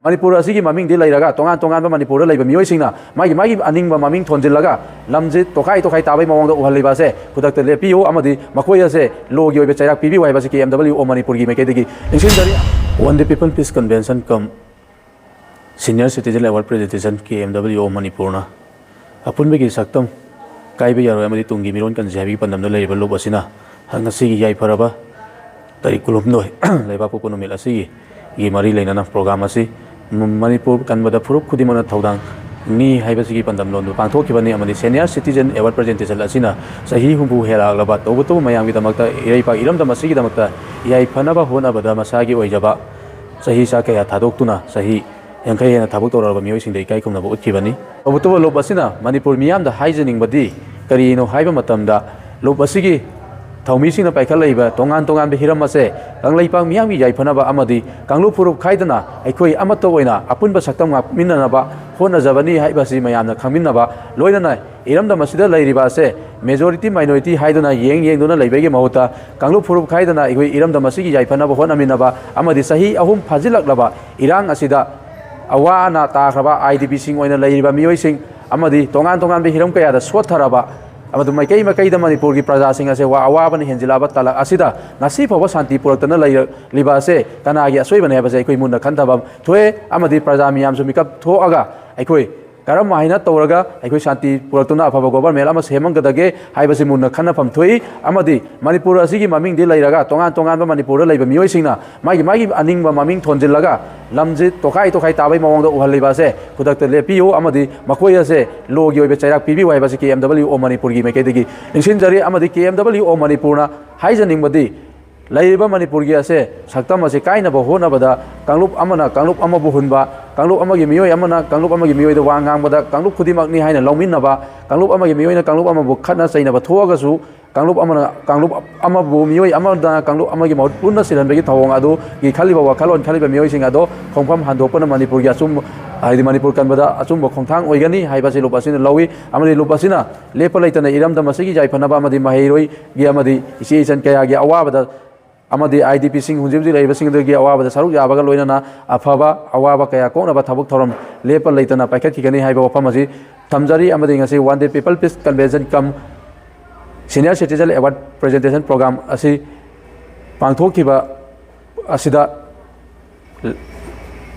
Manipur asigi maming di lairaga tongan ba Manipur laiba mioi singna magi aning ba maming thonjilaga lamji tokai tabai mawang da uhaliba se kudak te lepiu amadi makoi ase lo gi oibe chairak pibi wai ba se KMW o Manipur gi meke digi insin dari One Day People Peace Convention kam Senior Citizen Award Presentation KMW o Manipur na apun begi saktam kai be yaro amadi tungi miron kan jabi pandam da laiba lo basina ngasi gi yai faraba tari kulum no laiba ko kono mel asigi gi mari leina na program asi Manipur kan bada furup khudi mana thaudang ni haiba sigi pandam lon du pangthok kibani amani Senior Citizen Award Presentation asina sahi humbu hela laba to mayang bi damakta irei pa iram da masigi damakta yai phanaba hona bada masagi oijaba sahi sa kaya thadok tuna sahi yankai hena thabuk toraba mioi sing dei kai kumna bo utkibani obuto lob asina Manipur miyam da haijening badi kari no haiba matamda lob asigi Thaumi sing na paikal laiba tongan be hiram ase kanglai pang miyang yai phanaba amadi kanglu furup khaidana aikoi amato oina apunba saktam ngap minna ba hona jabani haiba si mayamna khangminna ba loina na iram da masida lairiba ase majority minority haidana yeng dona laibege mahuta kanglu furup khaidana aikoi iram da masigi yai phanaba hona minna ba amadi sahi ahum phajilak laba irang asida awana ta khaba IDP sing oina lairiba mioi sing amadi tongan be hiram kaya da sotharaba amadu makai da Manipur gi praja sing ase wa awaban henjilaba talak asida ngasi phawa santi puratana liba ase kana gi asoi bane ba sai koi munna khantabam thoe amadi praja miyam su mikap tho aga aikoi karam mahina toraga aikoi santi puratuna aphaba government ama semang gadage haibasi munna khana pham thoi amadi Manipur asigi maming di lairaga tongan ba Manipur laiba mioi singna magi aning ba maming thonjilaga lamji tokai tabai mawang da uhaliba se kudak te lepiu amadi makoi ase lo gi oibe chairak pibi wai ba se KMW o Manipur gi meke digi insin jari amadi KMW o Manipur na haijaning badi laiba Manipur gi ase saktam ase kaina ba hona bada kanglup ama bu hunba kanglup ama gi mioi amana kanglup ama gi mioi da wangang bada kanglup khudimak ni haina longmin na ba kanglup ama gi mioi na kanglup ama bu khatna chaina ba thoga su kanglup ama bu mioi ama da kanglup ama gi maut punna silan begi thawong adu gi khaliba wa khalon khaliba mioi sing ado khongpham handopana Manipur gi asum haidi Manipur kan bada asum ba khongthang oigani haiba se lopasina lawi amani lopasina lepa laitana iram da masigi jai phanaba amadi maheiroi gi amadi isi chan kaya gi awabada amadi IDP sing hunjimji laiba sing gi awabada saruk yabaga loinana afaba awaba kaya kona ba thabuk thoram lepa laitana paikhat ki gani haiba wafam asi thamjari amadi ngasi One Day People Peace Convention kam Senior Citizen Award Presentation Program asi pangthokkiba asida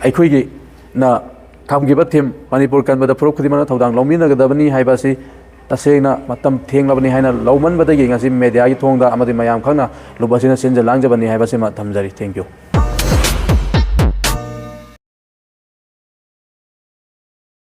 aikoi gi na thamgiba thim Manipur kan bada furup khudimana thodang lomina gadabani haiba si tasena matam thenglabani haina lawman badagi ngasi media gi thongda amadi mayam khangna lubasina senja langjabani haiba sima thamjari thank you